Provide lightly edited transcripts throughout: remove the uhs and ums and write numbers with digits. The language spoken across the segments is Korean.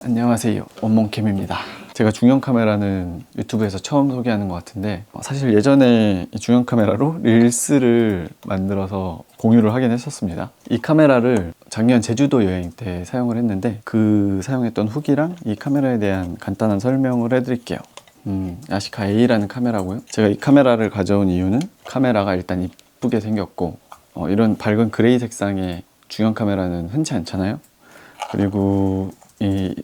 안녕하세요, 원몽캠입니다. 제가 중형 카메라는 유튜브에서 처음 소개하는 것 같은데 사실 예전에 이 중형 카메라로 릴스를 만들어서 공유를 하긴 했었습니다. 이 카메라를 작년 제주도 여행 때 사용을 했는데 그 사용했던 후기랑 이 카메라에 대한 간단한 설명을 해드릴게요. 야시카 A라는 카메라고요. 제가 이 카메라를 가져온 이유는 카메라가 일단 이쁘게 생겼고 이런 밝은 그레이 색상의 중형 카메라는 흔치 않잖아요. 그리고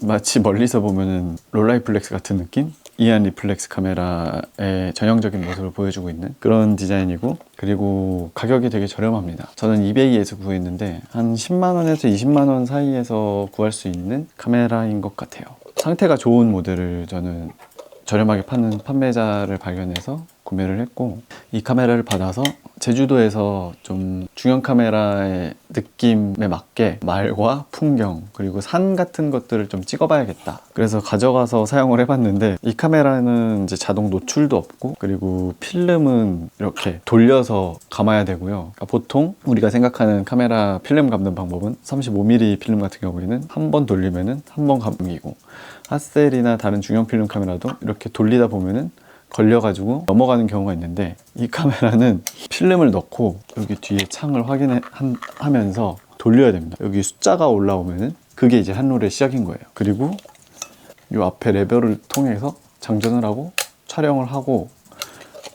마치 멀리서 보면은 롤라이플렉스 같은 느낌? 이안 리플렉스 카메라의 전형적인 모습을 보여주고 있는 그런 디자인이고, 그리고 가격이 되게 저렴합니다. 저는 이베이에서 구했는데 한 10만원에서 20만원 사이에서 구할 수 있는 카메라인 것 같아요. 상태가 좋은 모델을 저는 저렴하게 파는 판매자를 발견해서 구매를 했고, 이 카메라를 받아서 제주도에서 좀 중형 카메라의 느낌에 맞게 말과 풍경 그리고 산 같은 것들을 좀 찍어봐야겠다. 그래서 가져가서 사용을 해봤는데 이 카메라는 이제 자동 노출도 없고, 그리고 필름은 이렇게 돌려서 감아야 되고요. 그러니까 보통 우리가 생각하는 카메라 필름 감는 방법은 35mm 필름 같은 경우에는 한 번 돌리면은 한 번 감기고, 핫셀이나 다른 중형 필름 카메라도 이렇게 돌리다 보면은 걸려가지고 넘어가는 경우가 있는데, 이 카메라는 필름을 넣고 여기 뒤에 창을 확인하면서 돌려야 됩니다. 여기 숫자가 올라오면은 그게 이제 한 롤의 시작인 거예요. 그리고 이 앞에 레벨을 통해서 장전을 하고 촬영을 하고,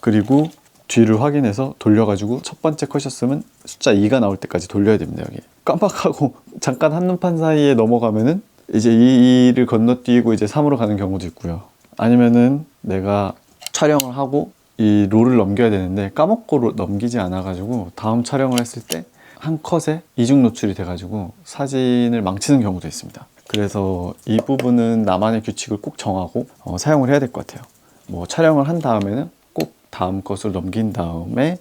그리고 뒤를 확인해서 돌려가지고 첫 번째 컷이었으면 숫자 2가 나올 때까지 돌려야 됩니다. 여기 깜빡하고 잠깐 한눈판 사이에 넘어가면은 이제 2를 건너뛰고 이제 3으로 가는 경우도 있고요. 아니면은 내가 촬영을 하고 이 롤을 넘겨야 되는데 까먹고 넘기지 않아 가지고 다음 촬영을 했을 때 한 컷에 이중 노출이 돼 가지고 사진을 망치는 경우도 있습니다. 그래서 이 부분은 나만의 규칙을 꼭 정하고 사용을 해야 될 것 같아요. 뭐 촬영을 한 다음에는 꼭 다음 컷을 넘긴 다음에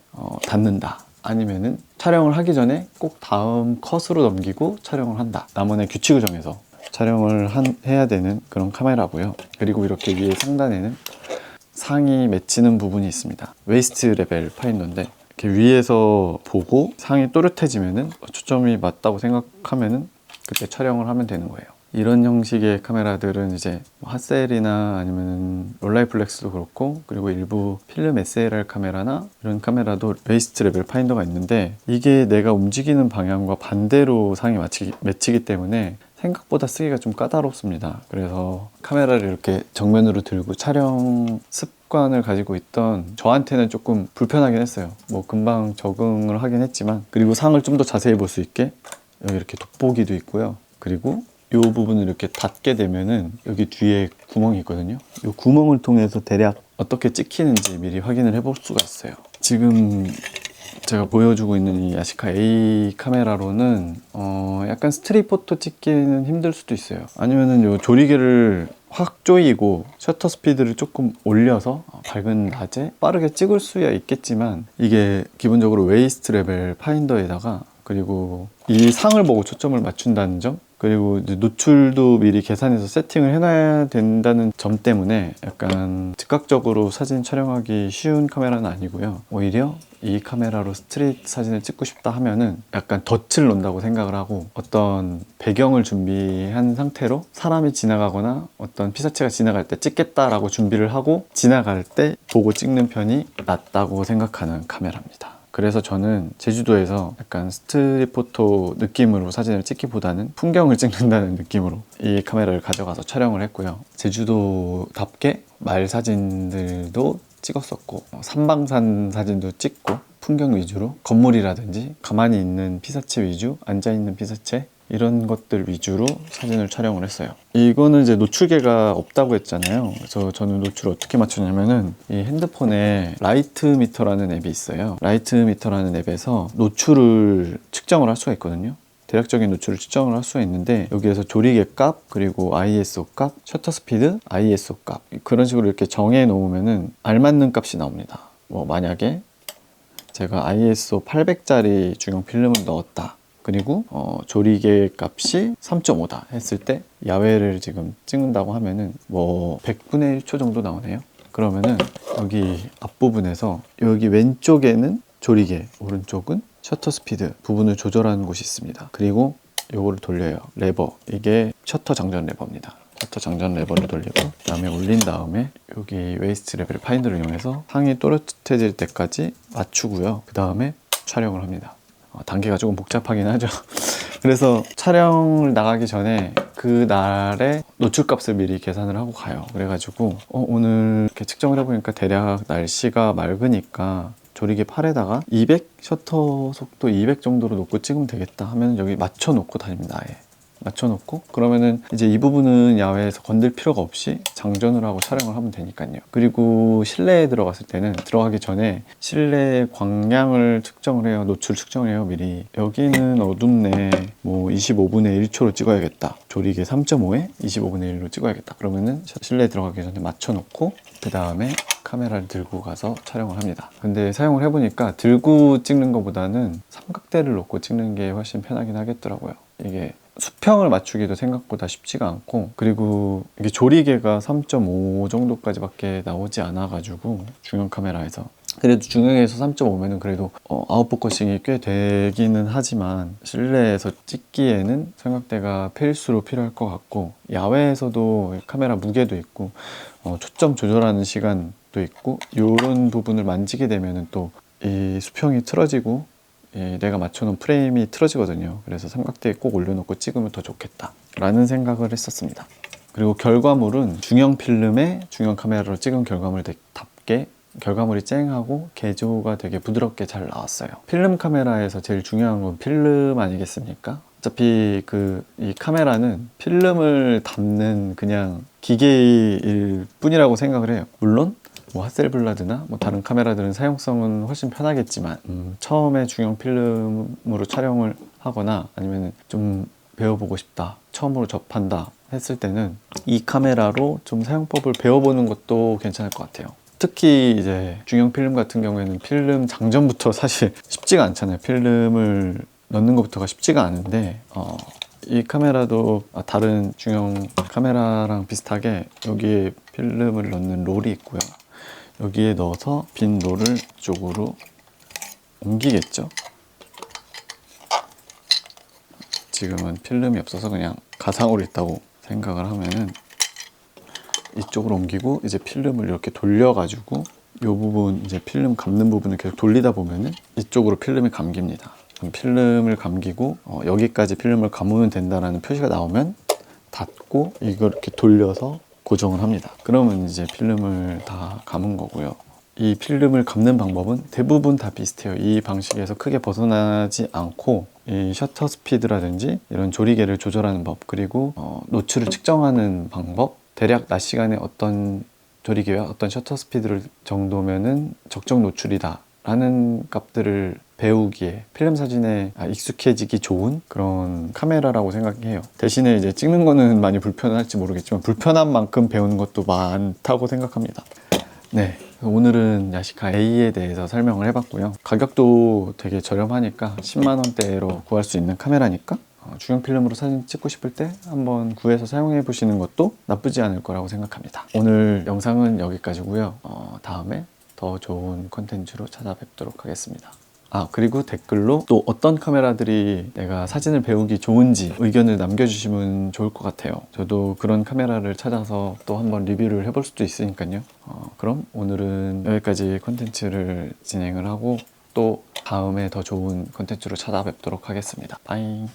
닫는다, 아니면은 촬영을 하기 전에 꼭 다음 컷으로 넘기고 촬영을 한다. 나만의 규칙을 정해서 촬영을 해야 되는 그런 카메라고요. 그리고 이렇게 위에 상단에는 상이 맺히는 부분이 있습니다. 웨이스트 레벨 파인더인데 이렇게 위에서 보고 상이 또렷해지면은 초점이 맞다고 생각하면은 그때 촬영을 하면 되는 거예요. 이런 형식의 카메라들은 이제 핫셀이나 아니면 롤라이플렉스도 그렇고, 그리고 일부 필름 SLR 카메라나 이런 카메라도 웨이스트 레벨 파인더가 있는데, 이게 내가 움직이는 방향과 반대로 상이 맺히기 때문에 생각보다 쓰기가 좀 까다롭습니다. 그래서 카메라를 이렇게 정면으로 들고 촬영 습관을 가지고 있던 저한테는 조금 불편하긴 했어요. 뭐 금방 적응을 하긴 했지만, 그리고 상을 좀 더 자세히 볼 수 있게 여기 이렇게 돋보기도 있고요. 그리고 이 부분을 이렇게 닫게 되면은 여기 뒤에 구멍이 있거든요. 이 구멍을 통해서 대략 어떻게 찍히는지 미리 확인을 해볼 수가 있어요. 지금 제가 보여주고 있는 이 야시카 A 카메라로는 약간 스트릿 포토 찍기는 힘들 수도 있어요. 아니면은 요 조리개를 확 조이고 셔터 스피드를 조금 올려서 밝은 낮에 빠르게 찍을 수야 있겠지만, 이게 기본적으로 웨이스트 레벨 파인더에다가, 그리고 이 상을 보고 초점을 맞춘다는 점, 그리고 이제 노출도 미리 계산해서 세팅을 해놔야 된다는 점 때문에 약간 즉각적으로 사진 촬영하기 쉬운 카메라는 아니고요. 오히려 이 카메라로 스트릿 사진을 찍고 싶다 하면은 약간 덫을 놓는다고 생각을 하고, 어떤 배경을 준비한 상태로 사람이 지나가거나 어떤 피사체가 지나갈 때 찍겠다라고 준비를 하고 지나갈 때 보고 찍는 편이 낫다고 생각하는 카메라입니다. 그래서 저는 제주도에서 약간 스트릿 포토 느낌으로 사진을 찍기보다는 풍경을 찍는다는 느낌으로 이 카메라를 가져가서 촬영을 했고요. 제주도답게 말 사진들도 찍었었고, 삼방산 사진도 찍고, 풍경 위주로 건물이라든지 가만히 있는 피사체 위주, 앉아있는 피사체 이런 것들 위주로 사진을 촬영을 했어요. 이거는 이제 노출계가 없다고 했잖아요. 그래서 저는 노출을 어떻게 맞추냐면은 이 핸드폰에 라이트 미터라는 앱이 있어요. 라이트 미터라는 앱에서 노출을 측정을 할 수가 있거든요. 대략적인 노출을 측정을 할 수가 있는데, 여기에서 조리개 값, 그리고 ISO 값, 셔터 스피드, ISO 값, 그런 식으로 이렇게 정해 놓으면은 알맞는 값이 나옵니다. 뭐 만약에 제가 ISO 800짜리 중형 필름을 넣었다, 그리고 조리개 값이 3.5다 했을 때 야외를 지금 찍는다고 하면은 뭐 100분의 1초 정도 나오네요. 그러면은 여기 앞부분에서 여기 왼쪽에는 조리개, 오른쪽은 셔터 스피드 부분을 조절하는 곳이 있습니다. 그리고 요거를 돌려요. 레버, 이게 셔터 장전 레버입니다. 셔터 장전 레버를 돌리고 그 다음에 올린 다음에 여기 웨이스트 레벨 파인더를 이용해서 상이 또렷해질 때까지 맞추고요. 그 다음에 촬영을 합니다. 단계가 조금 복잡하긴 하죠. 그래서 촬영을 나가기 전에 그 날의 노출값을 미리 계산을 하고 가요. 그래가지고 오늘 이렇게 측정을 해보니까 대략 날씨가 맑으니까 조리개 팔에다가 200 셔터 속도 200 정도로 놓고 찍으면 되겠다 하면 여기 맞춰놓고 다닙니다. 아예 맞춰놓고 그러면은 이제 이 부분은 야외에서 건들 필요가 없이 장전을 하고 촬영을 하면 되니까요. 그리고 실내에 들어갔을 때는 들어가기 전에 실내 광량을 측정을 해요. 노출 측정을 해요. 미리 여기는 어둡네, 뭐 25분의 1초로 찍어야겠다, 조리개 3.5에 25분의 1로 찍어야겠다, 그러면은 실내에 들어가기 전에 맞춰놓고 그 다음에 카메라를 들고 가서 촬영을 합니다. 근데 사용을 해보니까 들고 찍는 것보다는 삼각대를 놓고 찍는 게 훨씬 편하긴 하겠더라고요. 이게 수평을 맞추기도 생각보다 쉽지가 않고, 그리고 이게 조리개가 3.5 정도까지밖에 나오지 않아 가지고 중형 카메라에서, 그래도 중형에서 3.5면은 그래도 아웃포커싱이 꽤 되기는 하지만 실내에서 찍기에는 삼각대가 필수로 필요할 것 같고, 야외에서도 카메라 무게도 있고 초점 조절하는 시간도 있고, 이런 부분을 만지게 되면은 또 이 수평이 틀어지고 내가 맞춰놓은 프레임이 틀어지거든요. 그래서 삼각대에 꼭 올려놓고 찍으면 더 좋겠다 라는 생각을 했었습니다. 그리고 결과물은 중형 필름에 중형 카메라로 찍은 결과물답게 결과물이 쨍하고 개조가 되게 부드럽게 잘 나왔어요. 필름 카메라에서 제일 중요한 건 필름 아니겠습니까? 어차피 이 카메라는 필름을 담는 그냥 기계일 뿐이라고 생각을 해요. 물론 뭐 하셀블라드나 뭐 다른 카메라들은 사용성은 훨씬 편하겠지만 처음에 중형 필름으로 촬영을 하거나 아니면 좀 배워보고 싶다, 처음으로 접한다 했을 때는 이 카메라로 좀 사용법을 배워보는 것도 괜찮을 것 같아요. 특히 이제 중형 필름 같은 경우에는 필름 장전부터 사실 쉽지가 않잖아요. 필름을 넣는 것부터가 쉽지가 않은데 이 카메라도 다른 중형 카메라랑 비슷하게 여기에 필름을 넣는 롤이 있고요. 여기에 넣어서 빈 롤을 이쪽으로 옮기겠죠. 지금은 필름이 없어서 그냥 가상으로 있다고 생각을 하면은 이쪽으로 옮기고 이제 필름을 이렇게 돌려가지고 이 부분, 이제 필름 감는 부분을 계속 돌리다 보면은 이쪽으로 필름이 감깁니다. 그럼 필름을 감기고 여기까지 필름을 감으면 된다라는 표시가 나오면 닫고 이걸 이렇게 돌려서 고정을 합니다. 그러면 이제 필름을 다 감은 거고요. 이 필름을 감는 방법은 대부분 다 비슷해요. 이 방식에서 크게 벗어나지 않고 이 셔터 스피드라든지 이런 조리개를 조절하는 법, 그리고 노출을 측정하는 방법, 대략 낮 시간에 어떤 조리개와 어떤 셔터 스피드 정도면은 적정 노출이다 라는 값들을 배우기에 필름 사진에 익숙해지기 좋은 그런 카메라라고 생각해요. 대신에 이제 찍는 거는 많이 불편할지 모르겠지만 불편한 만큼 배우는 것도 많다고 생각합니다. 네, 오늘은 야시카 A에 대해서 설명을 해봤고요. 가격도 되게 저렴하니까 10만 원대로 구할 수 있는 카메라니까 중형 필름으로 사진 찍고 싶을 때 한번 구해서 사용해 보시는 것도 나쁘지 않을 거라고 생각합니다. 오늘 영상은 여기까지고요. 다음에 더 좋은 컨텐츠로 찾아뵙도록 하겠습니다. 그리고 댓글로 또 어떤 카메라들이 내가 사진을 배우기 좋은지 의견을 남겨주시면 좋을 것 같아요. 저도 그런 카메라를 찾아서 또 한번 리뷰를 해볼 수도 있으니까요. 그럼 오늘은 여기까지 컨텐츠를 진행을 하고 또 다음에 더 좋은 컨텐츠로 찾아뵙도록 하겠습니다. 빠이.